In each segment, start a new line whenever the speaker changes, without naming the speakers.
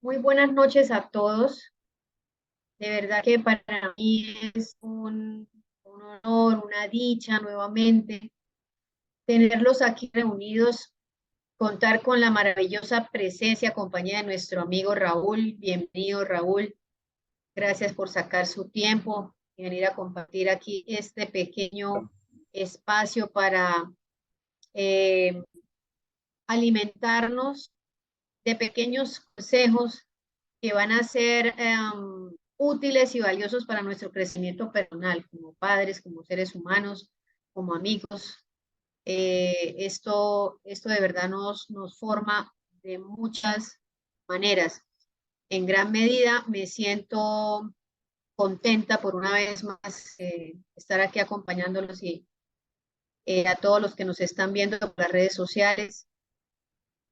Muy buenas noches a todos. De verdad que para mí es un honor, una dicha nuevamente tenerlos aquí reunidos, contar con la maravillosa presencia, compañía de nuestro amigo Raúl. Bienvenido, Raúl. Gracias por sacar su tiempo y venir a compartir aquí este pequeño espacio para eh, alimentarnos de pequeños consejos que van a ser útiles y valiosos para nuestro crecimiento personal, como padres, como seres humanos, como amigos. Esto de verdad nos forma de muchas maneras. En gran medida me siento contenta por una vez más estar aquí acompañándolos y a todos los que nos están viendo por las redes sociales.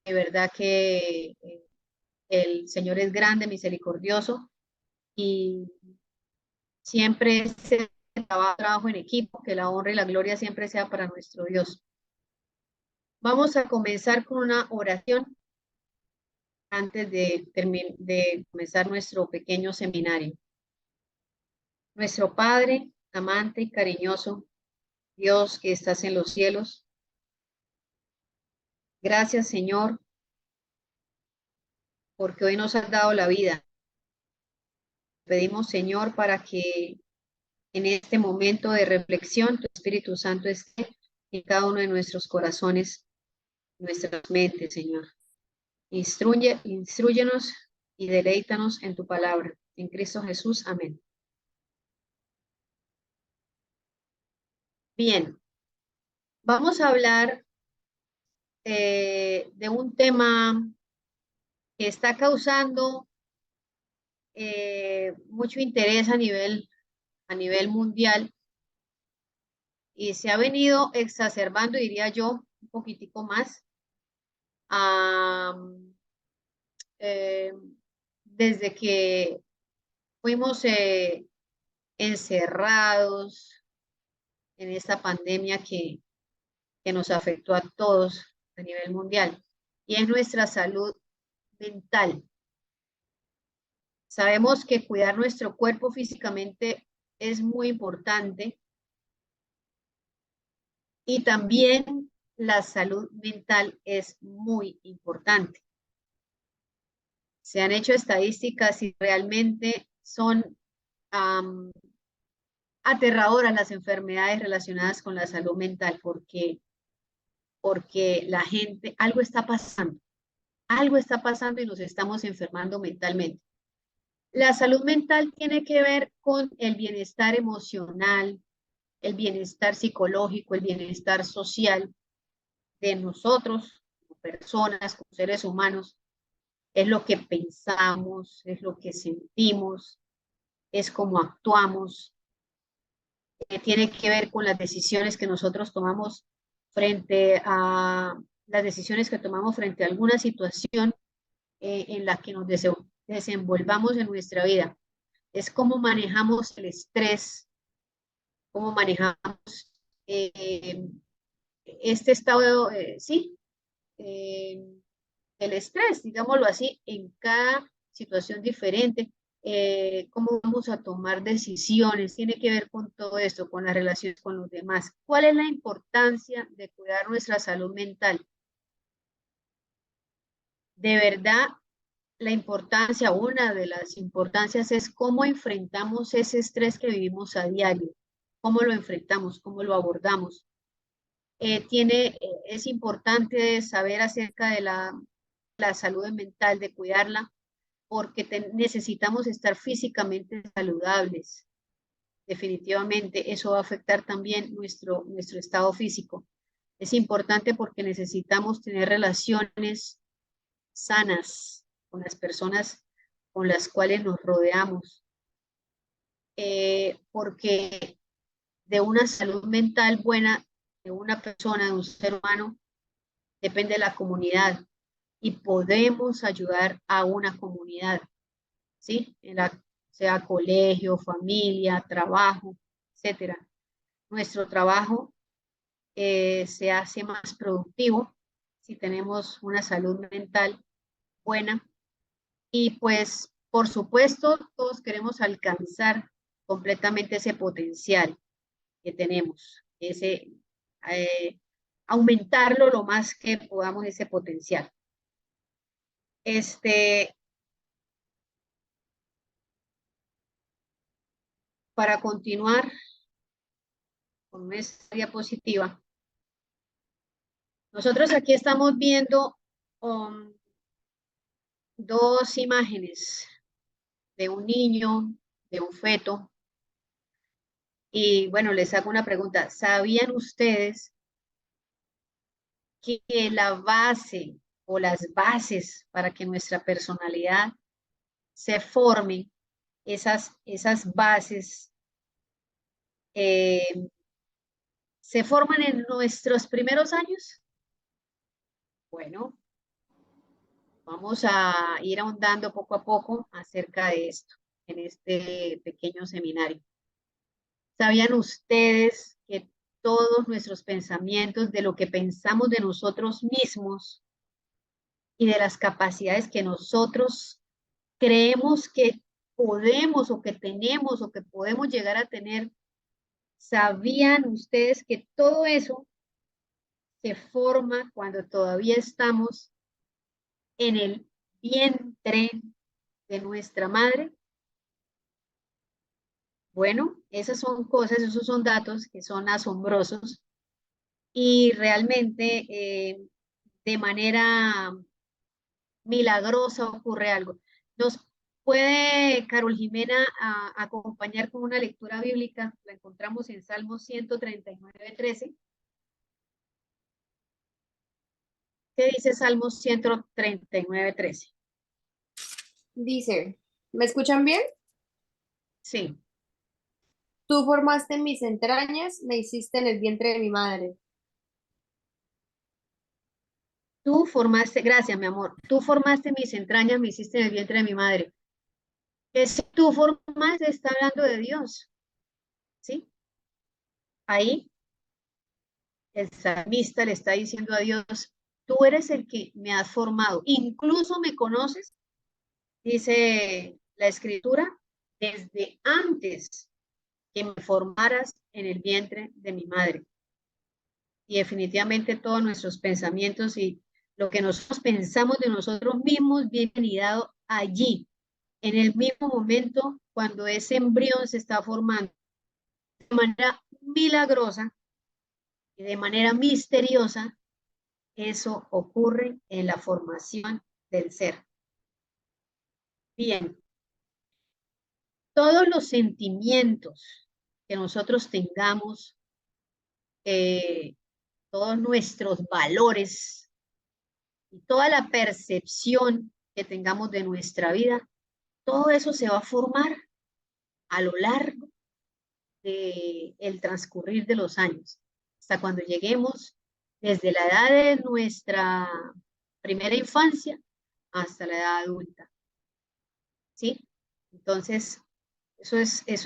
De verdad que el Señor es grande, misericordioso y siempre ese trabajo en equipo, que la honra y la gloria siempre sea para nuestro Dios. Vamos a comenzar con una oración antes de comenzar nuestro pequeño seminario. Nuestro Padre, amante y cariñoso, Dios que estás en los cielos, gracias Señor, porque hoy nos has dado la vida. Pedimos Señor para que en este momento de reflexión tu Espíritu Santo esté en cada uno de nuestros corazones, nuestras mentes, Señor. Instruyenos y deleítanos en tu palabra. En Cristo Jesús. Amén. Bien, vamos a hablar de un tema que está causando mucho interés a nivel mundial y se ha venido exacerbando, diría yo, un poquitico más ah, eh, desde que fuimos encerrados en esta pandemia que nos afectó a todos a nivel mundial, y es nuestra salud mental. Sabemos que cuidar nuestro cuerpo físicamente es muy importante y también la salud mental es muy importante. Se han hecho estadísticas y realmente son um, aterradoras las enfermedades relacionadas con la salud mental porque la gente, algo está pasando y nos estamos enfermando mentalmente. La salud mental tiene que ver con el bienestar emocional, el bienestar psicológico, el bienestar social de nosotros, como personas, como seres humanos. Es lo que pensamos, es lo que sentimos, es cómo actuamos. Tiene que ver con las decisiones que nosotros tomamos frente a las decisiones que tomamos frente a alguna situación en la que nos desenvolvamos en nuestra vida. Es cómo manejamos el estrés, cómo manejamos eh, este estado, sí, eh, el estrés, digámoslo así, en cada situación diferente, cómo vamos a tomar decisiones, tiene que ver con todo esto, con las relaciones con los demás. ¿Cuál es la importancia de cuidar nuestra salud mental? De verdad, la importancia, una de las importancias es cómo enfrentamos ese estrés que vivimos a diario, cómo lo enfrentamos, cómo lo abordamos. Es importante saber acerca de la salud mental, de cuidarla, porque necesitamos estar físicamente saludables. Definitivamente, eso va a afectar también nuestro estado físico. Es importante porque necesitamos tener relaciones sanas con las personas con las cuales nos rodeamos, porque de una salud mental buena de una persona, de un ser humano, depende de la comunidad y podemos ayudar a una comunidad, ¿sí? Sea colegio, familia, trabajo, etcétera. Nuestro trabajo se hace más productivo si tenemos una salud mental buena Y pues, por supuesto, todos queremos alcanzar completamente ese potencial que tenemos, eh, aumentarlo lo más que podamos ese potencial. Este, para continuar con esta diapositiva, nosotros aquí estamos viendo um, dos imágenes de un niño, de un feto, y bueno, les hago una pregunta. ¿Sabían ustedes que la base o las bases para que nuestra personalidad se forme, esas bases eh, se forman en nuestros primeros años? Bueno, vamos a ir ahondando poco a poco acerca de esto en este pequeño seminario. ¿Sabían ustedes que todos nuestros pensamientos, de lo que pensamos de nosotros mismos y de las capacidades que nosotros creemos que podemos o que tenemos o que podemos llegar a tener, sabían ustedes que todo eso se forma cuando todavía estamos en el vientre de nuestra madre? Bueno, esas son cosas, esos son datos que son asombrosos y realmente de manera milagrosa ocurre algo. ¿Nos puede Carol Jimena acompañar con una lectura bíblica? La encontramos en Salmo 139:13. ¿Qué dice Salmo 139:13?
Dice, ¿me escuchan bien?
Sí.
Tú formaste mis entrañas, me hiciste en el vientre de mi madre.
Tú formaste, gracias, mi amor, tú formaste mis entrañas, me hiciste en el vientre de mi madre. Que si tú formaste, está hablando de Dios, ¿sí? Ahí el salmista le está diciendo a Dios, tú eres el que me has formado, incluso me conoces, dice la escritura, desde antes que me formaras en el vientre de mi madre. Y definitivamente todos nuestros pensamientos y lo que nosotros pensamos de nosotros mismos viene anidado allí, en el mismo momento cuando ese embrión se está formando de manera milagrosa y de manera misteriosa. Eso ocurre en la formación del ser. Bien, todos los sentimientos que nosotros tengamos, eh, todos nuestros valores y toda la percepción que tengamos de nuestra vida, todo eso se va a formar a lo largo del transcurrir de los años, hasta cuando lleguemos desde la edad de nuestra primera infancia hasta la edad adulta, ¿sí? Entonces, eso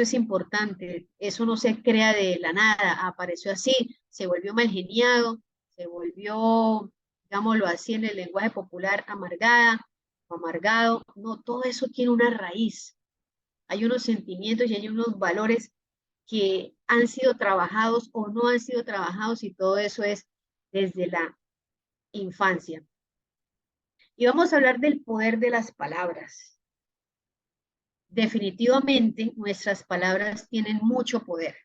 es importante, eso no se crea de la nada, apareció así, se volvió mal geniado, se volvió, digámoslo así en el lenguaje popular, amargada o amargado. No, todo eso tiene una raíz. Hay unos sentimientos y hay unos valores que han sido trabajados o no han sido trabajados y todo eso es desde la infancia. Y vamos a hablar del poder de las palabras. Definitivamente nuestras palabras tienen mucho poder.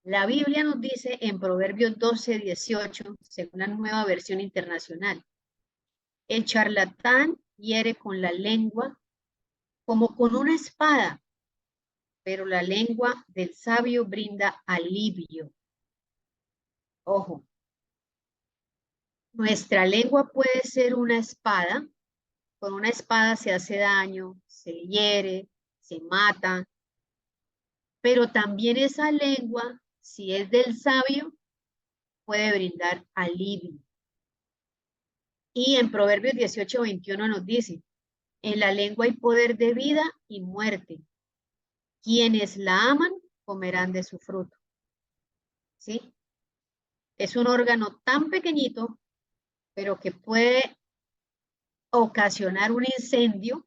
La Biblia nos dice en Proverbios 12:18, según la Nueva Versión Internacional, el charlatán hiere con la lengua como con una espada, pero la lengua del sabio brinda alivio. Ojo, nuestra lengua puede ser una espada. Con una espada se hace daño, se hiere, se mata, pero también esa lengua, si es del sabio, puede brindar alivio. Y en Proverbios 18:21 nos dice, en la lengua hay poder de vida y muerte. Quienes la aman comerán de su fruto. ¿Sí? Es un órgano tan pequeñito, pero que puede ocasionar un incendio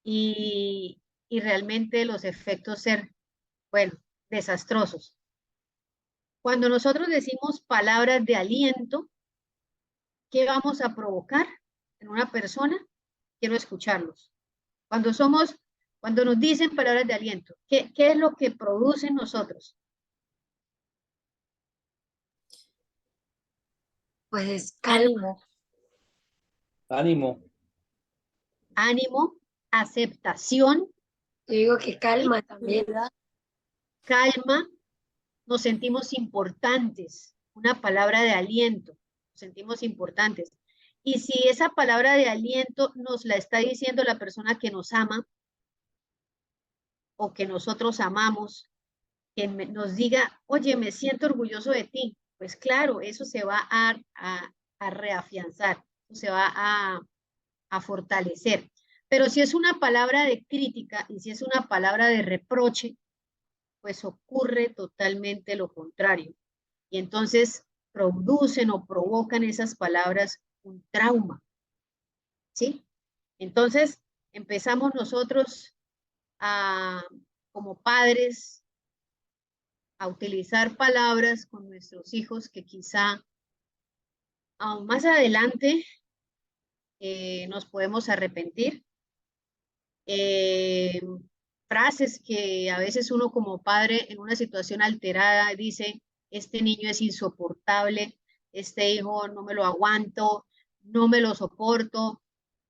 y realmente los efectos ser, bueno, desastrosos. Cuando nosotros decimos palabras de aliento, ¿qué vamos a provocar en una persona? Quiero escucharlos. Cuando somos, cuando nos dicen palabras de aliento, ¿qué es lo que produce en nosotros?
Pues calma.
Ánimo.
Ánimo, aceptación,
Yo digo que calma también.
calma, nos sentimos importantes, una palabra de aliento, nos sentimos importantes. Y si esa palabra de aliento nos la está diciendo la persona que nos ama o que nosotros amamos, que nos diga, oye, me siento orgulloso de ti, pues claro, eso se va a reafianzar, se va a fortalecer. Pero si es una palabra de crítica y si es una palabra de reproche, pues ocurre totalmente lo contrario. Y entonces producen o provocan esas palabras un trauma, ¿sí? Entonces empezamos nosotros a, como padres, a utilizar palabras con nuestros hijos que quizá aún más adelante nos podemos arrepentir. Eh, Frases que a veces uno como padre en una situación alterada dice, este niño es insoportable, este hijo no me lo aguanto, no me lo soporto,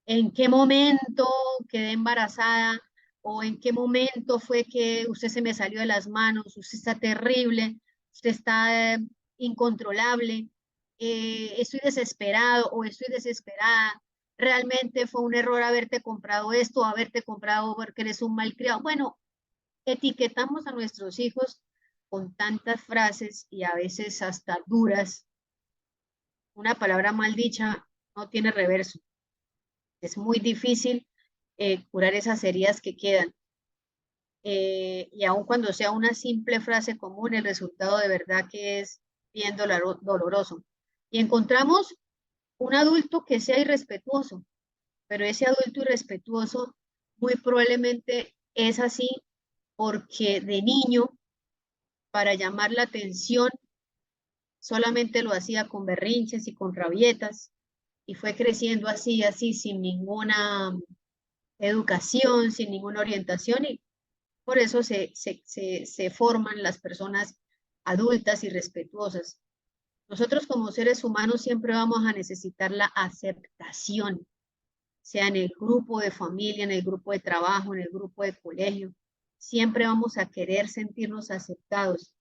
en qué momento quedé embarazada o en qué momento fue que usted se me salió de las manos, usted está terrible, usted está incontrolable, estoy desesperado o estoy desesperada, realmente fue un error haberte comprado esto, haberte comprado porque eres un malcriado. Bueno, etiquetamos a nuestros hijos con tantas frases y a veces hasta duras. Una palabra mal dicha no tiene reverso. Es muy difícil curar esas heridas que quedan. Y aun cuando sea una simple frase común, el resultado de verdad que es bien doloroso. Y encontramos un adulto que sea irrespetuoso, pero ese adulto irrespetuoso muy probablemente es así porque de niño, para llamar la atención, solamente lo hacía con berrinches y con rabietas, y fue creciendo así, así, sin ninguna educación, sin ninguna orientación, y por eso se forman las personas adultas y respetuosas. Nosotros como seres humanos siempre vamos a necesitar la aceptación, sea en el grupo de familia, en el grupo de trabajo, en el grupo de colegio. Siempre vamos a querer sentirnos aceptados,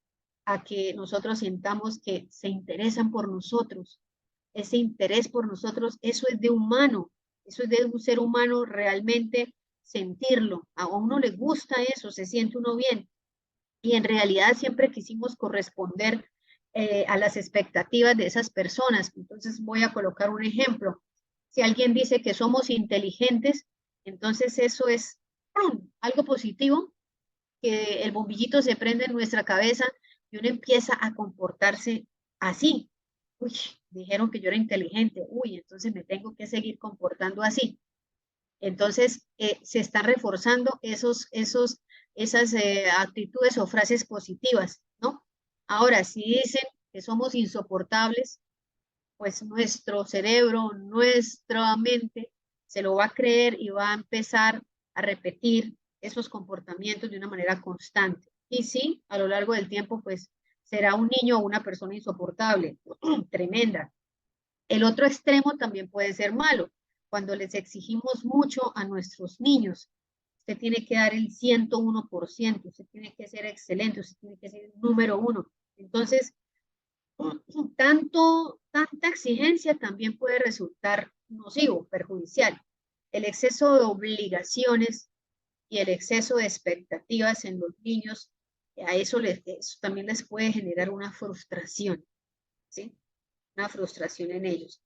a que nosotros sintamos que se interesan por nosotros. Ese interés por nosotros, eso es de humano, eso es de un ser humano realmente sentirlo. A uno le gusta eso, se siente uno bien. Y en realidad siempre quisimos corresponder a las expectativas de esas personas. Entonces voy a colocar un ejemplo. Si alguien dice que somos inteligentes, entonces eso es ¡pum!, algo positivo, que el bombillito se prende en nuestra cabeza y uno empieza a comportarse así. Uy, dijeron que yo era inteligente, uy, entonces me tengo que seguir comportando así. Entonces se están reforzando esas actitudes o frases positivas, ¿no? Ahora, si dicen que somos insoportables, pues nuestro cerebro, nuestra mente se lo va a creer y va a empezar a repetir esos comportamientos de una manera constante. Y sí, a lo largo del tiempo, pues será un niño o una persona insoportable, tremenda. El otro extremo también puede ser malo, cuando les exigimos mucho a nuestros niños. Usted tiene que dar el 101%, usted tiene que ser excelente, usted tiene que ser el número uno. Entonces, tanta exigencia también puede resultar nocivo, perjudicial. El exceso de obligaciones y el exceso de expectativas en los niños, eso también les puede generar una frustración, ¿sí? Una frustración en ellos,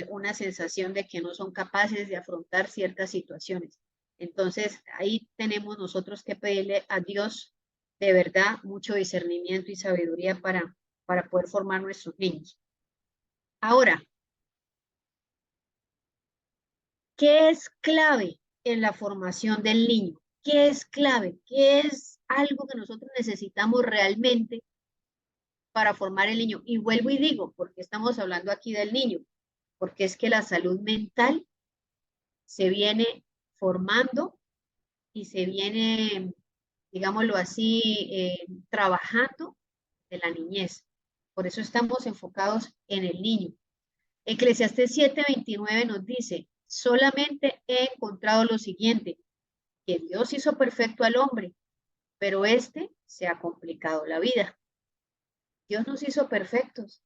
una sensación de que no son capaces de afrontar ciertas situaciones. Entonces, ahí tenemos nosotros que pedirle a Dios de verdad mucho discernimiento y sabiduría para poder formar nuestros niños. Ahora, ¿qué es clave en la formación del niño. ¿Qué es clave? ¿Qué es algo que nosotros necesitamos realmente para formar el niño? Y vuelvo y digo, porque estamos hablando aquí del niño, porque es que la salud mental se viene formando y se viene, digámoslo así, trabajando de la niñez. Por eso estamos enfocados en el niño. Eclesiastés 7:29 nos dice, solamente he encontrado lo siguiente, que Dios hizo perfecto al hombre, pero este se ha complicado la vida. Dios nos hizo perfectos.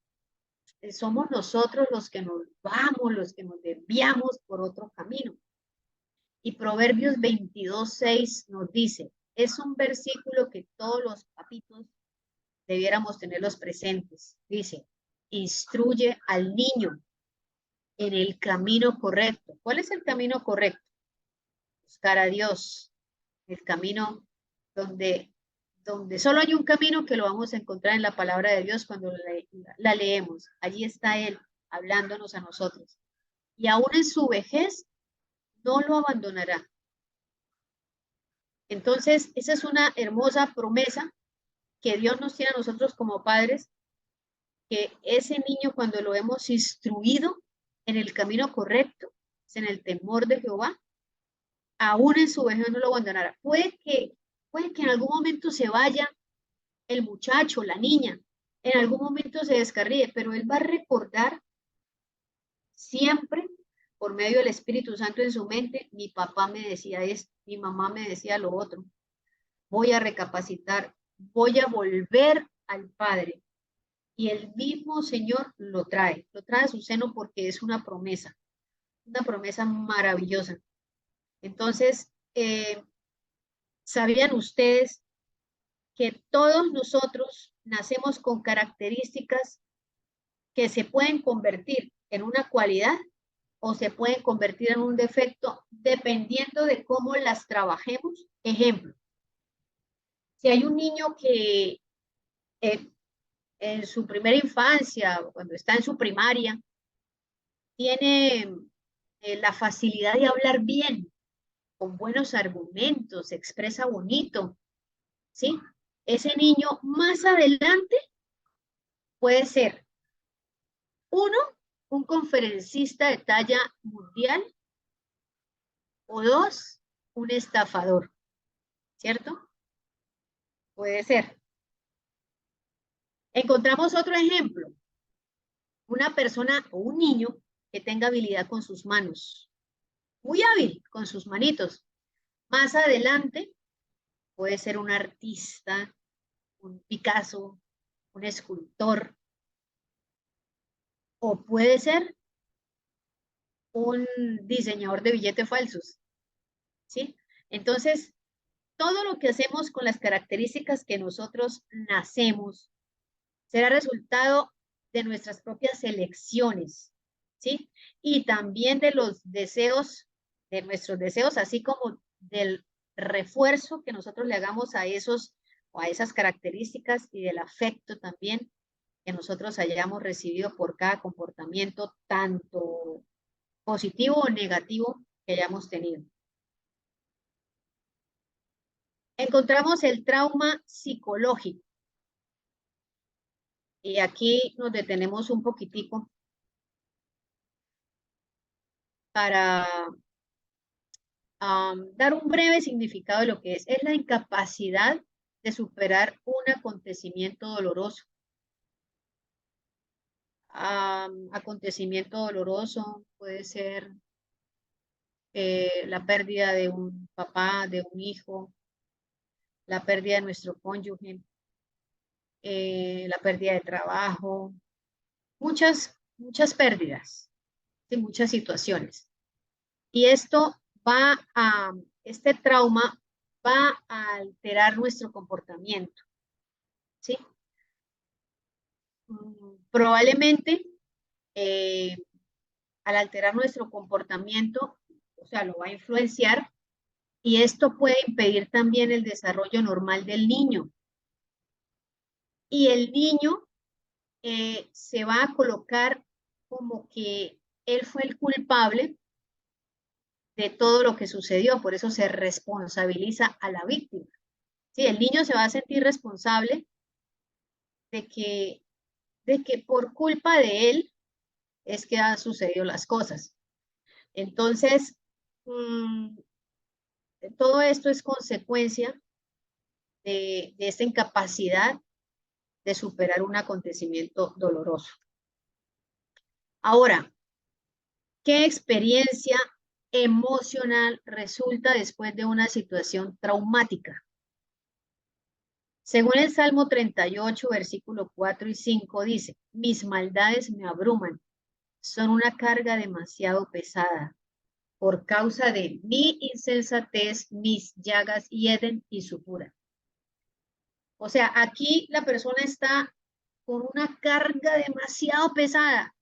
Somos nosotros los que nos vamos, los que nos desviamos por otro camino. Y Proverbios 22:6 nos dice, es un versículo que todos los papitos debiéramos tenerlos presentes. Dice, instruye al niño en el camino correcto. ¿Cuál es el camino correcto? Buscar a Dios, el camino donde solo hay un camino que lo vamos a encontrar en la palabra de Dios cuando la leemos. Allí está Él hablándonos a nosotros. Y aún en su vejez no lo abandonará. Entonces, esa es una hermosa promesa que Dios nos tiene a nosotros como padres, que ese niño cuando lo hemos instruido en el camino correcto, en el temor de Jehová, aún en su vejez no lo abandonará. Puede que en algún momento se vaya el muchacho, la niña, en algún momento se descarríe, pero él va a recordar siempre por medio del Espíritu Santo en su mente, mi papá me decía esto, mi mamá me decía lo otro. Voy a recapacitar, voy a volver al Padre. Y el mismo Señor lo trae a su seno porque es una promesa maravillosa. Entonces, ¿sabían ustedes que todos nosotros nacemos con características que se pueden convertir en una cualidad o se pueden convertir en un defecto dependiendo de cómo las trabajemos? Ejemplo, si hay un niño que en su primera infancia, cuando está en su primaria, tiene la facilidad de hablar bien, con buenos argumentos, se expresa bonito, ¿sí? Ese niño más adelante puede ser, uno, un conferencista de talla mundial, o dos, un estafador, ¿cierto? Puede ser. Encontramos otro ejemplo, una persona o un niño que tenga habilidad con sus manos, muy hábil con sus manitos. Más adelante puede ser un artista, un Picasso, un escultor, o puede ser un diseñador de billetes falsos, ¿sí? Entonces, todo lo que hacemos con las características que nosotros nacemos será resultado de nuestras propias elecciones, ¿sí? Y también de los deseos, de nuestros deseos, así como del refuerzo que nosotros le hagamos a esos o a esas características y del afecto también que nosotros hayamos recibido por cada comportamiento, tanto positivo o negativo que hayamos tenido. Encontramos el trauma psicológico. Y aquí nos detenemos un poquitico para dar un breve significado de lo que es. Es la incapacidad de superar un acontecimiento doloroso. Acontecimiento doloroso puede ser la pérdida de un papá, de un hijo, la pérdida de nuestro cónyuge, la pérdida de trabajo, muchas pérdidas, de muchas situaciones. Y este trauma va a alterar nuestro comportamiento, ¿sí? Probablemente al alterar nuestro comportamiento, o sea, lo va a influenciar y esto puede impedir también el desarrollo normal del niño. Y el niño se va a colocar como que él fue el culpable de todo lo que sucedió, por eso se responsabiliza a la víctima. Sí, el niño se va a sentir responsable de que por culpa de él es que han sucedido las cosas. Entonces, todo esto es consecuencia de esta incapacidad de superar un acontecimiento doloroso. Ahora, ¿qué experiencia emocional resulta después de una situación traumática? Según el Salmo 38, versículo 4 y 5 dice, mis maldades me abruman, son una carga demasiado pesada. Por causa de mi insensatez, mis llagas hieden y supuran. O sea, aquí la persona está con una carga demasiado pesada.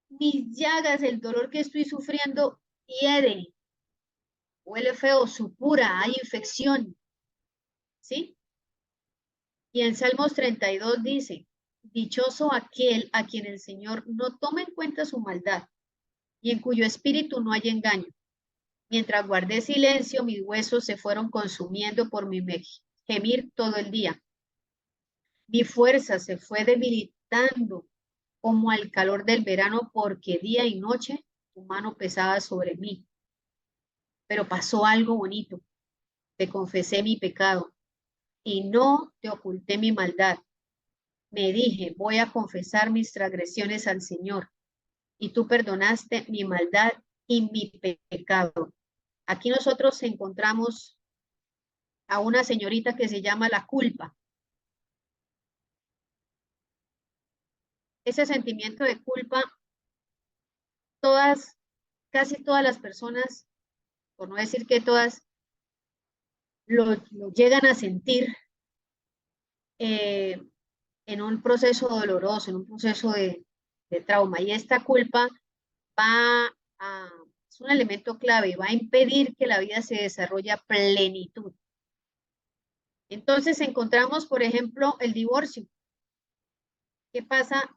Mis llagas, el dolor que estoy sufriendo, hiede, huele feo, supura, hay infección. ¿Sí? Y en Salmos 32 dice, dichoso aquel a quien el Señor no toma en cuenta su maldad y en cuyo espíritu no hay engaño. Mientras guardé silencio, mis huesos se fueron consumiendo por mi gemir todo el día. Mi fuerza se fue debilitando como al calor del verano, porque día y noche tu mano pesaba sobre mí. Pero pasó algo bonito. Te confesé mi pecado y no te oculté mi maldad. Me dije, voy a confesar mis transgresiones al Señor, y tú perdonaste mi maldad y mi pecado. Aquí nosotros encontramos a una señorita que se llama la culpa. Ese sentimiento de culpa, casi todas las personas, por no decir que todas, lo llegan a sentir en un proceso doloroso, en un proceso de trauma. Y esta culpa es un elemento clave, va a impedir que la vida se desarrolle a plenitud. Entonces encontramos, por ejemplo, el divorcio. ¿Qué pasa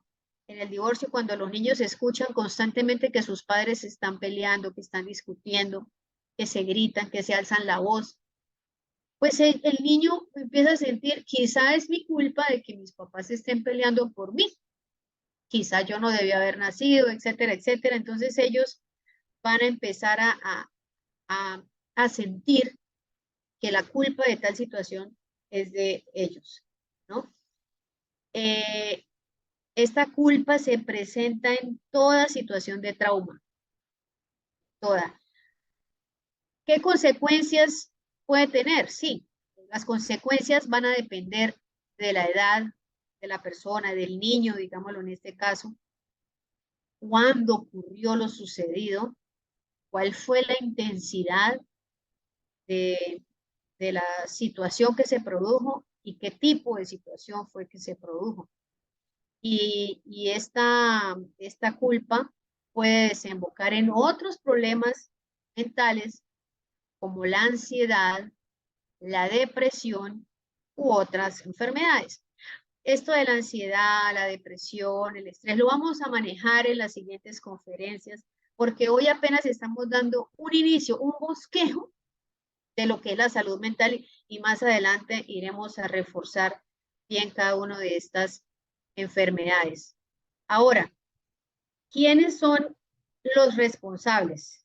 en el divorcio cuando los niños escuchan constantemente que sus padres están peleando, que están discutiendo, que se gritan, que se alzan la voz? Pues el niño empieza a sentir, quizá es mi culpa de que mis papás estén peleando por mí, quizá yo no debía haber nacido, etcétera, etcétera. Entonces ellos van a empezar a sentir que la culpa de tal situación es de ellos, ¿no? Esta culpa se presenta en toda situación de trauma, toda. ¿Qué consecuencias puede tener? Sí, las consecuencias van a depender de la edad de la persona, del niño, digámoslo en este caso, cuándo ocurrió lo sucedido, cuál fue la intensidad de la situación que se produjo y qué tipo de situación fue que se produjo. Y esta culpa puede desembocar en otros problemas mentales como la ansiedad, la depresión u otras enfermedades. Esto de la ansiedad, la depresión, el estrés, lo vamos a manejar en las siguientes conferencias, porque hoy apenas estamos dando un inicio, un bosquejo de lo que es la salud mental y más adelante iremos a reforzar bien cada una de estas enfermedades. Ahora, ¿quiénes son los responsables?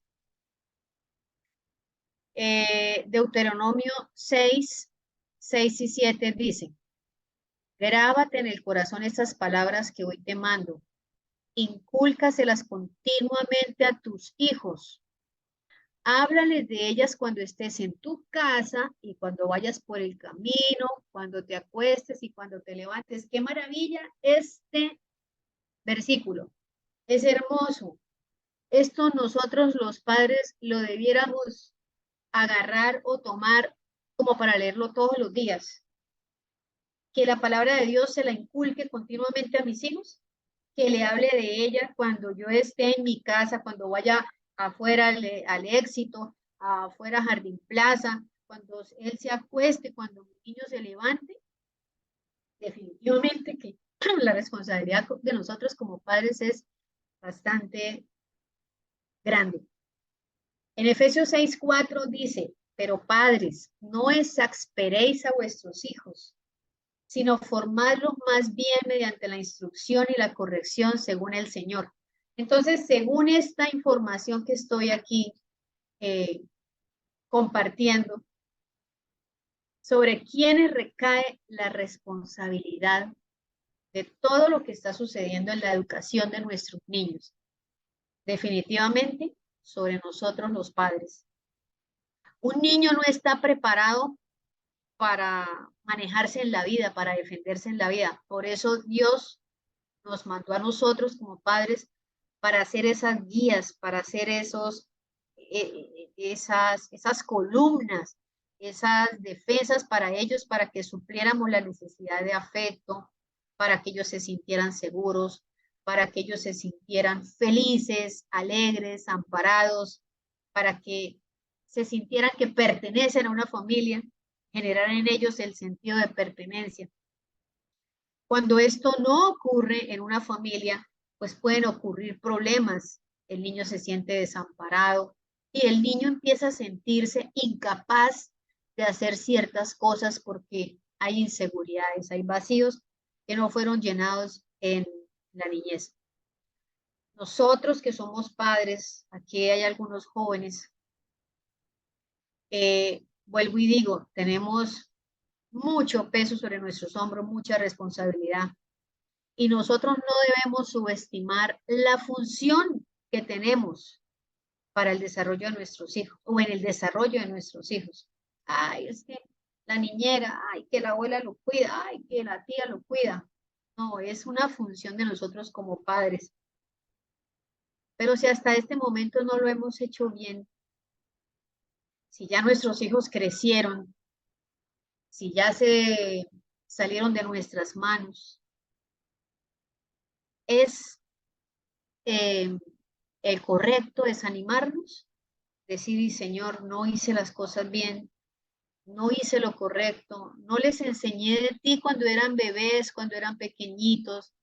Deuteronomio 6, 6 y 7 dice, grábate en el corazón estas palabras que hoy te mando, incúlcaselas continuamente a tus hijos. Háblales de ellas cuando estés en tu casa y cuando vayas por el camino, cuando te acuestes y cuando te levantes. ¡Qué maravilla este versículo! Es hermoso. Esto nosotros los padres lo debiéramos agarrar o tomar como para leerlo todos los días. Que la palabra de Dios se la inculque continuamente a mis hijos, que le hable de ella cuando yo esté en mi casa, cuando vaya afuera al éxito, afuera a Jardín Plaza, cuando él se acueste, cuando mi niño se levante. Definitivamente que la responsabilidad de nosotros como padres es bastante grande. En Efesios 6:4 dice, pero padres, no exasperéis a vuestros hijos, sino formadlos más bien mediante la instrucción y la corrección según el Señor. Entonces, según esta información que estoy aquí compartiendo, sobre quiénes recae la responsabilidad de todo lo que está sucediendo en la educación de nuestros niños. Definitivamente sobre nosotros los padres. Un niño no está preparado para manejarse en la vida, para defenderse en la vida. Por eso Dios nos mandó a nosotros como padres para hacer esas guías, para hacer esas columnas, esas defensas para ellos, para que supliéramos la necesidad de afecto, para que ellos se sintieran seguros, para que ellos se sintieran felices, alegres, amparados, para que se sintieran que pertenecen a una familia, generar en ellos el sentido de pertenencia. Cuando esto no ocurre en una familia, pues pueden ocurrir problemas. El niño se siente desamparado y el niño empieza a sentirse incapaz de hacer ciertas cosas porque hay inseguridades, hay vacíos que no fueron llenados en la niñez. Nosotros que somos padres, aquí hay algunos jóvenes, vuelvo y digo, tenemos mucho peso sobre nuestros hombros, mucha responsabilidad. Y nosotros no debemos subestimar la función que tenemos para el desarrollo de nuestros hijos o en el desarrollo de nuestros hijos. Ay, es que la niñera, ay, que la abuela lo cuida, ay, que la tía lo cuida. No, es una función de nosotros como padres. Pero si hasta este momento no lo hemos hecho bien, si ya nuestros hijos crecieron, si ya se salieron de nuestras manos, es el correcto es animarnos, decir, Señor, no hice las cosas bien, no hice lo correcto, no les enseñé de ti cuando eran bebés, cuando eran pequeñitos,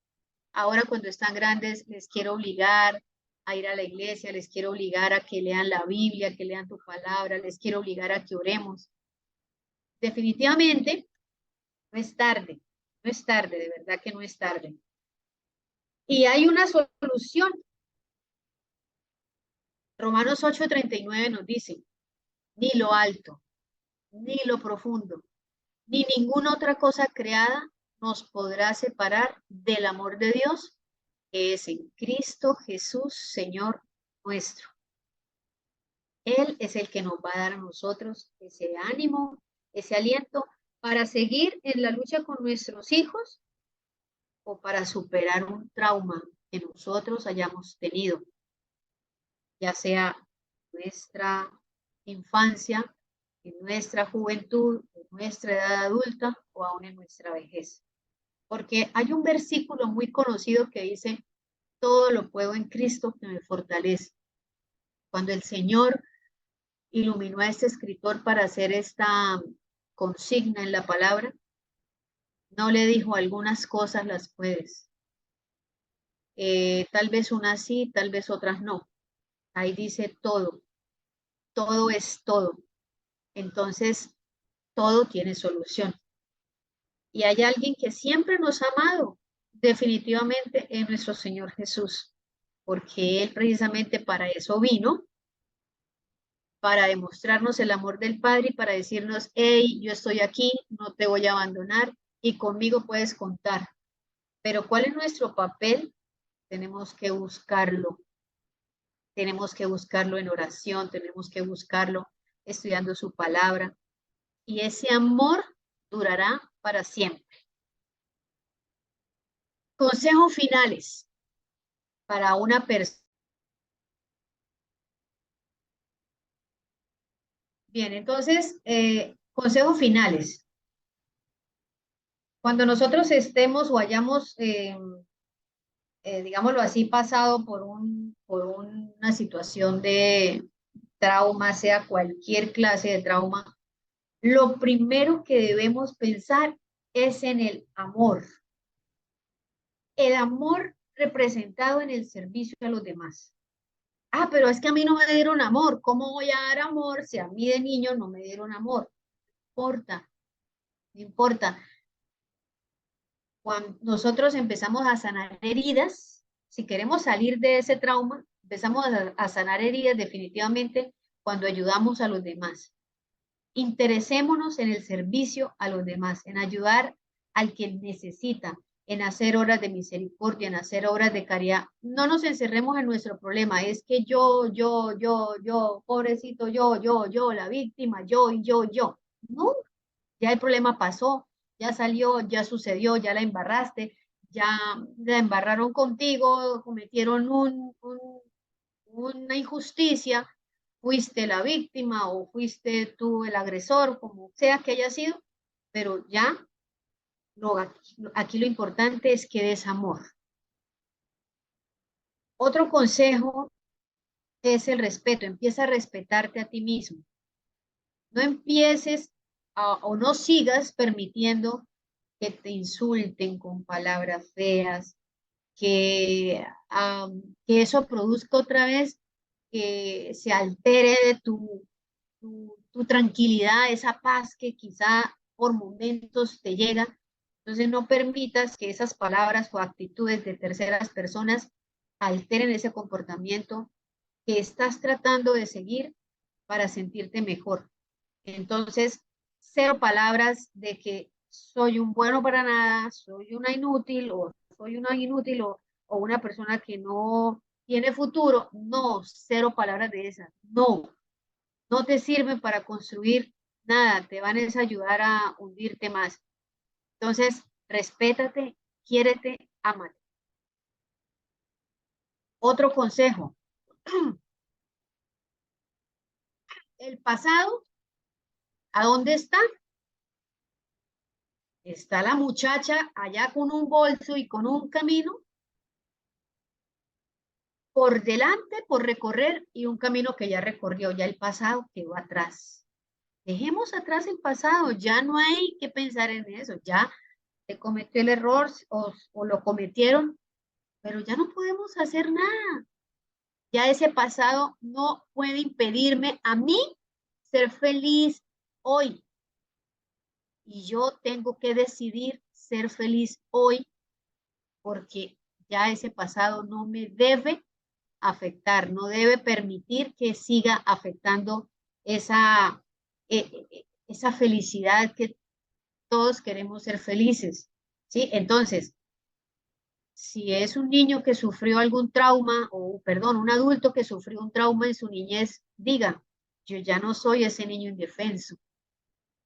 ahora cuando están grandes les quiero obligar a ir a la iglesia, les quiero obligar a que lean la Biblia, que lean tu palabra, les quiero obligar a que oremos. Definitivamente, no es tarde, no es tarde, de verdad que no es tarde. Y hay una solución. Romanos 8:39 nos dice, ni lo alto, ni lo profundo, ni ninguna otra cosa creada nos podrá separar del amor de Dios que es en Cristo Jesús, Señor nuestro. Él es el que nos va a dar a nosotros ese ánimo, ese aliento para seguir en la lucha con nuestros hijos o para superar un trauma que nosotros hayamos tenido, ya sea nuestra infancia, en nuestra juventud, en nuestra edad adulta o aún en nuestra vejez. Porque hay un versículo muy conocido que dice, todo lo puedo en Cristo que me fortalece. Cuando el Señor iluminó a este escritor para hacer esta consigna en la palabra, no le dijo algunas cosas las puedes. Tal vez unas sí, tal vez otras no. Ahí dice todo. Todo es todo. Entonces, todo tiene solución. Y hay alguien que siempre nos ha amado, definitivamente es nuestro Señor Jesús, porque Él precisamente para eso vino, para demostrarnos el amor del Padre y para decirnos, hey, yo estoy aquí, no te voy a abandonar y conmigo puedes contar. Pero ¿cuál es nuestro papel? Tenemos que buscarlo. Tenemos que buscarlo en oración, tenemos que buscarlo estudiando su palabra. Y ese amor durará para siempre. Consejos finales para una persona. Bien, entonces, consejos finales. Cuando nosotros estemos o hayamos, digámoslo así, pasado por una situación de trauma, sea cualquier clase de trauma, lo primero que debemos pensar es en el amor. El amor representado en el servicio a los demás. Ah, pero es que a mí no me dieron amor. ¿Cómo voy a dar amor si a mí de niño no me dieron amor? No importa, no importa. Cuando nosotros empezamos a sanar heridas, si queremos salir de ese trauma, empezamos a sanar heridas definitivamente cuando ayudamos a los demás. Interesémonos en el servicio a los demás, en ayudar al que necesita, en hacer obras de misericordia, en hacer obras de caridad. No nos encerremos en nuestro problema, es que yo, pobrecito, yo, la víctima, yo y yo. No, ya el problema pasó, ya salió, ya sucedió, ya la embarraste, ya la embarraron contigo, cometieron una injusticia, fuiste la víctima o fuiste tú el agresor, como sea que haya sido, pero ya aquí lo importante es que des amor. Otro consejo es el respeto, empieza a respetarte a ti mismo. No empieces o no sigas permitiendo que te insulten con palabras feas, que eso produzca otra vez que se altere de tu tranquilidad, esa paz que quizá por momentos te llega. Entonces no permitas que esas palabras o actitudes de terceras personas alteren ese comportamiento que estás tratando de seguir para sentirte mejor. Entonces, cero palabras de que soy un bueno para nada, soy una inútil o una persona que no tiene futuro. No, cero palabras de esas. No, no te sirven para construir nada, te van a ayudar a hundirte más. Entonces, respétate, quiérete, ámate. Otro consejo, el pasado, ¿a dónde está? Está la muchacha allá con un bolso y con un camino por delante, por recorrer y un camino que ya recorrió, ya el pasado quedó atrás. Dejemos atrás el pasado, ya no hay que pensar en eso, ya se cometió el error o lo cometieron, pero ya no podemos hacer nada. Ya ese pasado no puede impedirme a mí ser feliz hoy. Y yo tengo que decidir ser feliz hoy porque ya ese pasado no me debe afectar, no debe permitir que siga afectando esa felicidad que todos queremos ser felices, ¿sí? Entonces, si es un niño que sufrió algún trauma, o perdón, un adulto que sufrió un trauma en su niñez, diga, yo ya no soy ese niño indefenso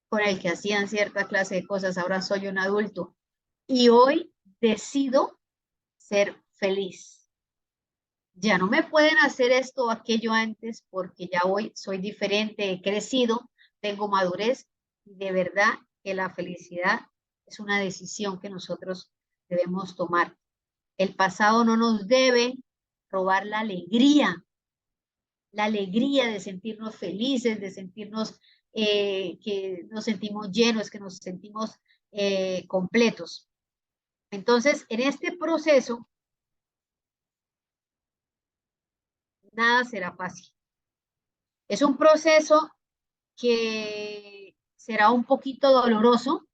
con el que hacían cierta clase de cosas, ahora soy un adulto y hoy decido ser feliz. Ya no me pueden hacer esto o aquello antes porque ya hoy soy diferente, he crecido, tengo madurez y de verdad que la felicidad es una decisión que nosotros debemos tomar. El pasado no nos debe robar la alegría de sentirnos felices, de sentirnos que nos sentimos llenos, que nos sentimos completos. Entonces, en este proceso, nada será fácil. Es un proceso que será un poquito doloroso,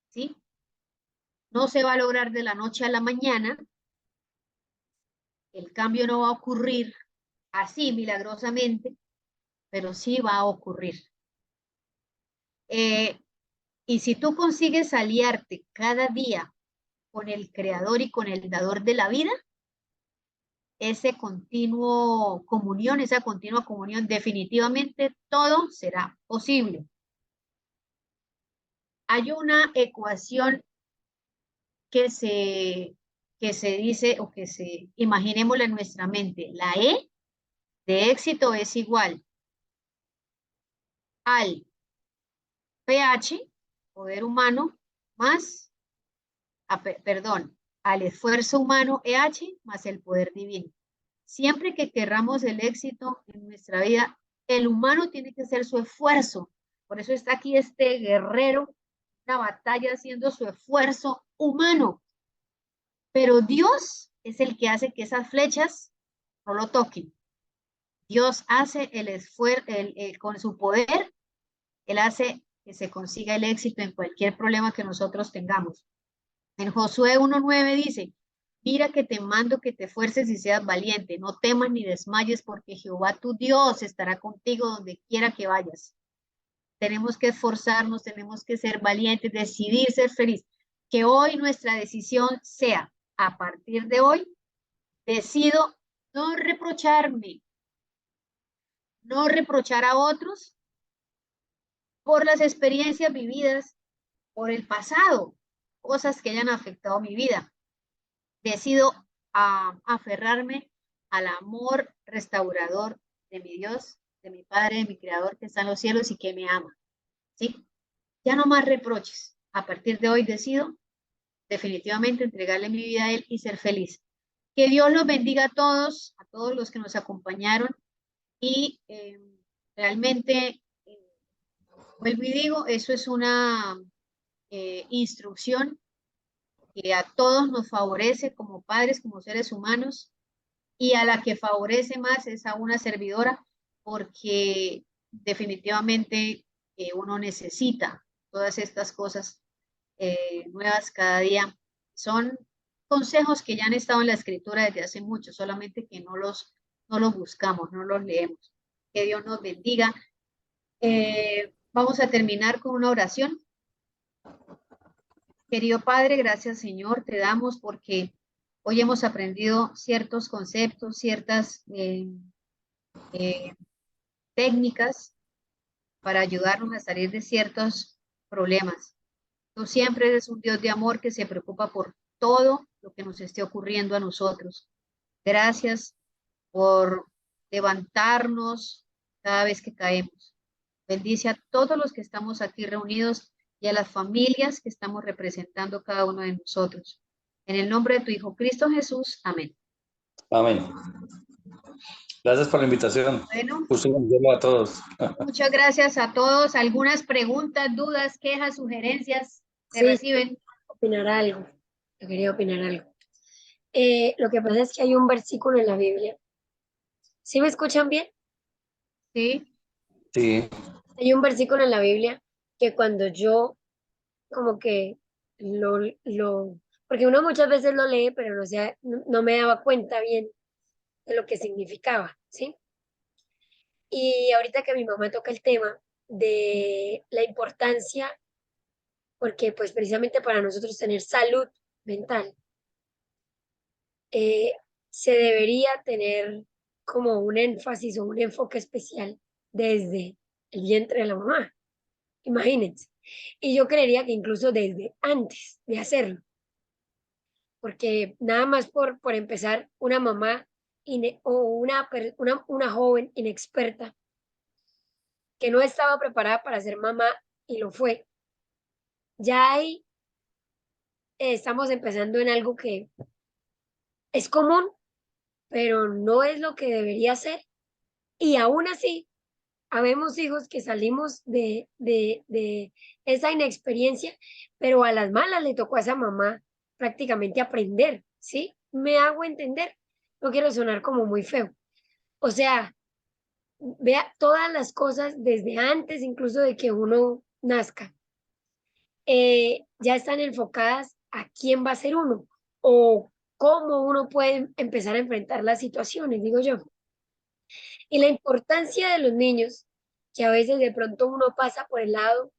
¿sí? No se va a lograr de la noche a la mañana, el cambio no va a ocurrir así milagrosamente, pero sí va a ocurrir. Eh, y si tú consigues aliarte cada día con el creador y con el dador de la vida, esa continua comunión, definitivamente todo será posible. Hay una ecuación que se dice o que imaginémosla en nuestra mente. La E de éxito es igual al pH, poder humano, más, perdón, al esfuerzo humano, EH, más el poder divino. Siempre que querramos el éxito en nuestra vida, el humano tiene que hacer su esfuerzo. Por eso está aquí este guerrero, una batalla haciendo su esfuerzo humano. Pero Dios es el que hace que esas flechas no lo toquen. Dios hace el esfuerzo, con su poder, Él hace que se consiga el éxito en cualquier problema que nosotros tengamos. En Josué 1:9 dice, mira que te mando que te esfuerces y seas valiente, no temas ni desmayes, porque Jehová tu Dios estará contigo donde quiera que vayas. Tenemos que esforzarnos, tenemos que ser valientes, decidir ser feliz. Que hoy nuestra decisión sea, a partir de hoy, decido no reprocharme, no reprochar a otros por las experiencias vividas, por el pasado, cosas que hayan afectado mi vida. Decido aferrarme al amor restaurador de mi Dios, de mi Padre, de mi Creador que está en los cielos y que me ama. ¿Sí? Ya no más reproches. A partir de hoy decido definitivamente entregarle mi vida a Él y ser feliz. Que Dios los bendiga a todos los que nos acompañaron y realmente, vuelvo y digo, eso es una instrucción que a todos nos favorece como padres, como seres humanos, y a la que favorece más es a una servidora, porque definitivamente uno necesita todas estas cosas nuevas cada día. Son consejos que ya han estado en la escritura desde hace mucho, solamente que no los buscamos, no los leemos. Que Dios nos bendiga. Vamos a terminar con una oración. Querido Padre, gracias Señor, te damos porque hoy hemos aprendido ciertos conceptos, ciertas técnicas para ayudarnos a salir de ciertos problemas. Tú siempre eres un Dios de amor que se preocupa por todo lo que nos esté ocurriendo a nosotros. Gracias por levantarnos cada vez que caemos. Bendice a todos los que estamos aquí reunidos y a las familias que estamos representando cada uno de nosotros. En el nombre de tu Hijo Cristo Jesús. Amén.
Amén. Gracias por la invitación.
Bueno,
Gusto conocerlo a todos.
muchas gracias a todos. ¿Algunas preguntas, dudas, quejas, sugerencias se
Sí,
reciben?
opinar algo. Yo quería opinar algo. Lo que pasa es que hay un versículo en la Biblia. ¿Sí me escuchan bien?
Sí,
Sí,
Hay un versículo en la Biblia que cuando yo como que porque uno muchas veces lo lee, pero no me daba cuenta bien de lo que significaba, ¿sí? Y ahorita que mi mamá toca el tema de la importancia, porque pues precisamente para nosotros tener salud mental, eh, se debería tener como un énfasis o un enfoque especial desde el vientre de la mamá, imagínense. Y yo creería que incluso desde antes de hacerlo, porque nada más por empezar, una mamá o una joven inexperta que no estaba preparada para ser mamá y lo fue, ya ahí estamos empezando en algo que es común, pero no es lo que debería ser. Y aún así, habemos hijos que salimos de esa inexperiencia, pero a las malas le tocó a esa mamá prácticamente aprender, ¿sí? Me hago entender. No quiero sonar como muy feo. O sea, vea todas las cosas desde antes, incluso de que uno nazca, ya están enfocadas a quién va a ser uno o cómo uno puede empezar a enfrentar las situaciones, digo yo. Y la importancia de los niños, que a veces de pronto uno pasa por el lado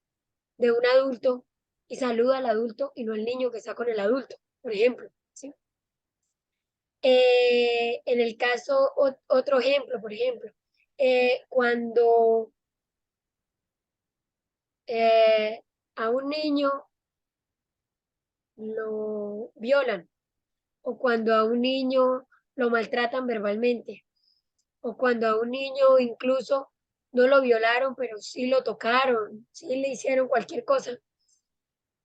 de un adulto y saluda al adulto y no al niño que está con el adulto, por ejemplo, ¿sí? En el caso, otro ejemplo, por ejemplo, cuando a un niño lo violan o cuando a un niño lo maltratan verbalmente o cuando a un niño incluso no lo violaron, pero sí lo tocaron, sí le hicieron cualquier cosa,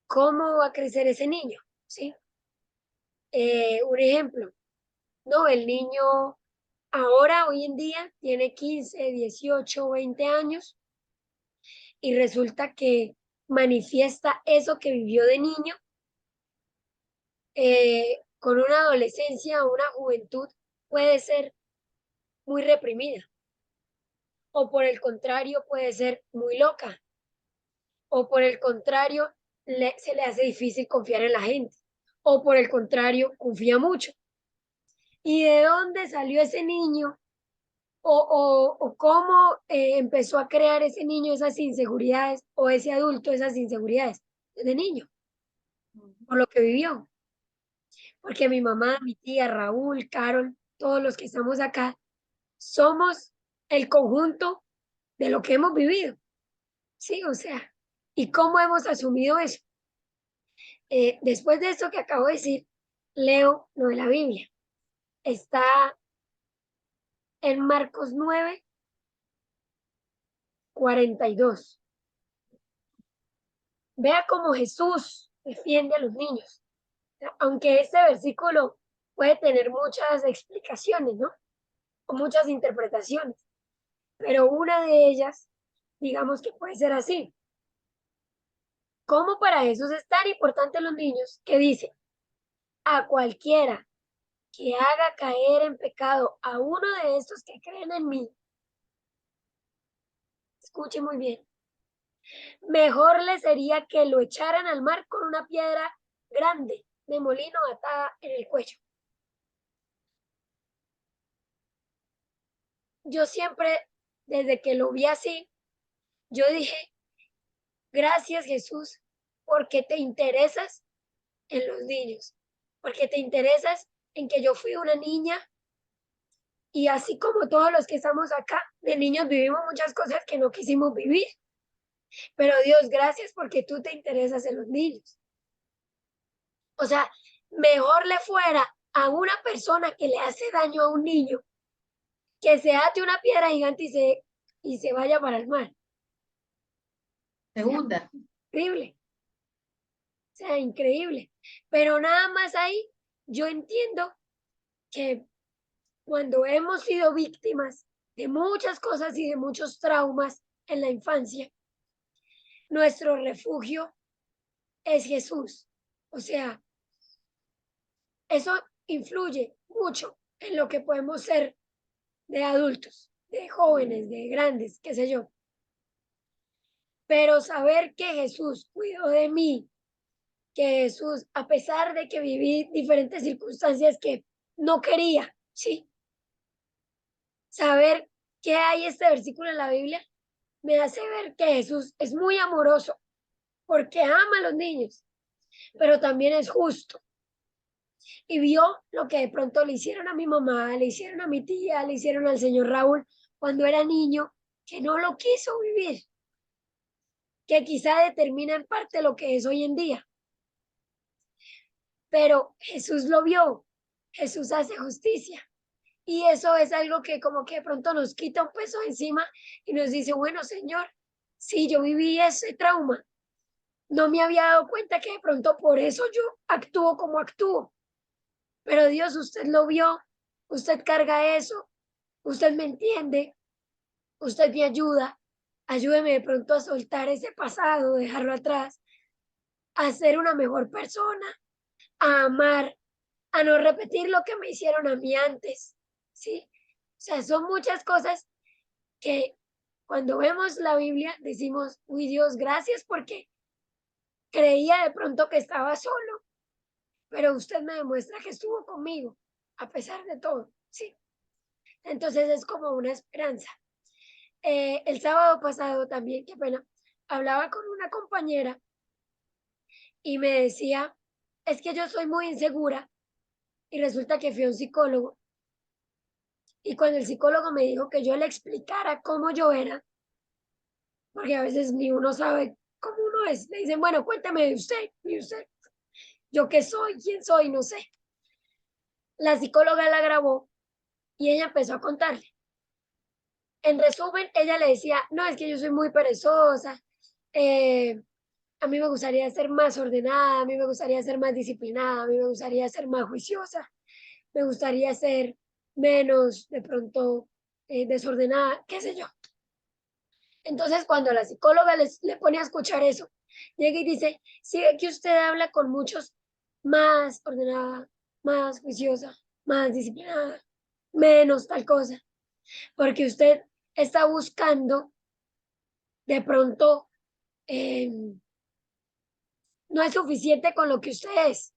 ¿cómo va a crecer ese niño? ¿Sí? Un ejemplo, no, el niño ahora, hoy en día, tiene 15, 18, 20 años y resulta que manifiesta eso que vivió de niño con una adolescencia o una juventud puede ser muy reprimida. o por el contrario puede ser muy loca, o por el contrario se le hace difícil confiar en la gente, o por el contrario confía mucho. ¿Y de dónde salió ese niño? O cómo empezó a crear ese niño esas inseguridades o ese adulto esas inseguridades desde niño, por lo que vivió. Porque mi mamá, mi tía, Raúl, Carol, todos los que estamos acá, somos el conjunto de lo que hemos vivido. Sí, o sea, ¿y cómo hemos asumido eso? Después de esto que acabo de decir, leo lo de la Biblia. Está en Marcos 9:42. Vea cómo Jesús defiende a los niños. Aunque este versículo puede tener muchas explicaciones, ¿no? O muchas interpretaciones. Pero una de ellas, digamos que puede ser así. ¿Cómo para Jesús es tan importante los niños que dice, a cualquiera que haga caer en pecado a uno de estos que creen en mí? Escuche muy bien. Mejor le sería que lo echaran al mar con una piedra grande de molino atada en el cuello. Yo siempre, desde que lo vi así, yo dije, gracias Jesús, porque te interesas en los niños, porque te interesas en que yo fui una niña y así como todos los que estamos acá, de niños vivimos muchas cosas que no quisimos vivir. Pero Dios, gracias porque tú te interesas en los niños. O sea, mejor le fuera a una persona que le hace daño a un niño que se ate una piedra gigante y se vaya para el mar.
Segunda.
Increíble. O sea, increíble. Pero nada más ahí, yo entiendo que cuando hemos sido víctimas de muchas cosas y de muchos traumas en la infancia, nuestro refugio es Jesús. O sea, eso influye mucho en lo que podemos ser de adultos, de jóvenes, de grandes, qué sé yo. Pero saber que Jesús cuidó de mí, que Jesús, a pesar de que viví diferentes circunstancias que no quería, ¿sí? Saber que hay este versículo en la Biblia me hace ver que Jesús es muy amoroso porque ama a los niños, pero también es justo. Y vio lo que de pronto le hicieron a mi mamá, le hicieron a mi tía, le hicieron al señor Raúl cuando era niño, que no lo quiso vivir, que quizá determina en parte lo que es hoy en día. Pero Jesús lo vio, Jesús hace justicia. Y eso es algo que como que de pronto nos quita un peso encima y nos dice, bueno, Señor, sí, yo viví ese trauma. No me había dado cuenta que de pronto por eso yo actúo como actúo. Pero Dios, usted lo vio, usted carga eso, usted me entiende, usted me ayuda. Ayúdeme de pronto a soltar ese pasado, dejarlo atrás, a ser una mejor persona, a amar, a no repetir lo que me hicieron a mí antes, ¿sí? O sea, son muchas cosas que cuando vemos la Biblia decimos, uy Dios, gracias porque creía de pronto que estaba solo, pero usted me demuestra que estuvo conmigo, a pesar de todo, ¿sí? Entonces es como una esperanza. El sábado pasado también, qué pena, hablaba con una compañera y me decía, es que yo soy muy insegura y resulta que fui a un psicólogo y cuando el psicólogo me dijo que yo le explicara cómo yo era, porque a veces ni uno sabe cómo uno es, le dicen, bueno, cuéntame de usted, y usted, yo qué soy, quién soy, no sé. La psicóloga la grabó y ella empezó a contarle. En resumen, ella le decía, no, es que yo soy muy perezosa, a mí me gustaría ser más ordenada, a mí me gustaría ser más disciplinada, a mí me gustaría ser más juiciosa, me gustaría ser menos de pronto desordenada, qué sé yo. Entonces, cuando la psicóloga le pone a escuchar eso, llega y dice, sí, ve que usted habla con muchos más ordenada, más juiciosa, más disciplinada, menos tal cosa, porque usted está buscando de pronto no es suficiente con lo que usted es.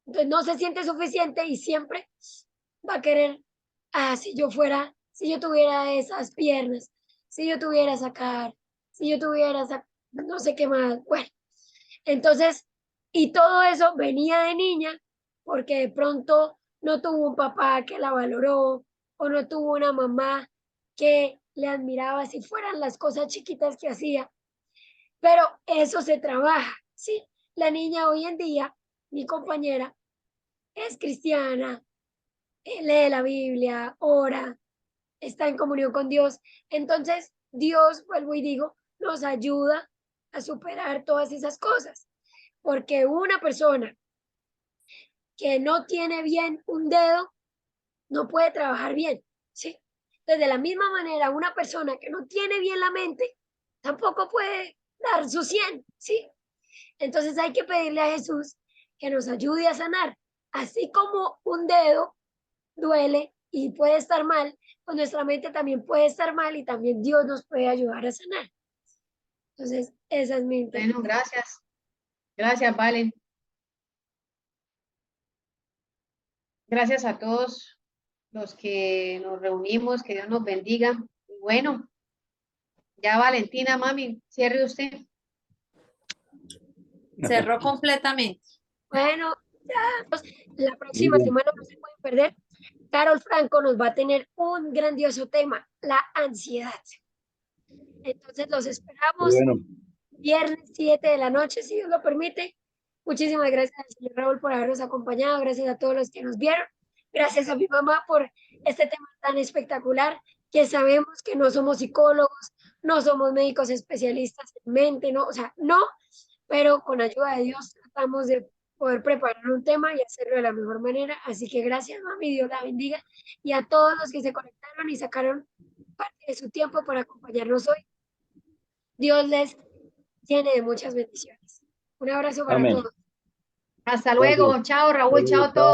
Entonces no se siente suficiente y siempre va a querer, si yo tuviera esas piernas, si yo tuviera esa cara, si yo tuviera no sé qué más. Bueno, entonces, y todo eso venía de niña porque de pronto no tuvo un papá que la valoró o no tuvo una mamá que le admiraba si fueran las cosas chiquitas que hacía. Pero eso se trabaja, ¿sí? La niña hoy en día, mi compañera, es cristiana, lee la Biblia, ora, está en comunión con Dios. Entonces, Dios, vuelvo y digo, nos ayuda a superar todas esas cosas. Porque una persona que no tiene bien un dedo no puede trabajar bien, ¿sí? Entonces, de la misma manera, una persona que no tiene bien la mente tampoco puede dar su 100, ¿sí? Entonces hay que pedirle a Jesús que nos ayude a sanar. Así como un dedo duele y puede estar mal, pues nuestra mente también puede estar mal y también Dios nos puede ayudar a sanar. Entonces, esa es mi
Bueno,
interpretación.
gracias. Gracias, Valen. Gracias a todos los que nos reunimos, que Dios nos bendiga. Y bueno, ya Valentina, mami, cierre usted.
Cerró completamente.
Bueno, ya, la próxima
Muy bien.
semana no se pueden perder. Carol Franco nos va a tener un grandioso tema, la ansiedad. Entonces los esperamos
Bueno,
viernes 7 de la noche, si Dios lo permite. Muchísimas gracias al señor Raúl por habernos acompañado, gracias a todos los que nos vieron, gracias a mi mamá por este tema tan espectacular, que sabemos que no somos psicólogos, no somos médicos especialistas en mente, no, o sea, no, pero con ayuda de Dios tratamos de poder preparar un tema y hacerlo de la mejor manera. Así que gracias, mami, Dios la bendiga, y a todos los que se conectaron y sacaron parte de su tiempo para acompañarnos hoy. Dios les llene de muchas bendiciones. Un abrazo para
amén.
todos.
Hasta
Gracias.
luego. Chao, Raúl. Chao a
Chao.
todos.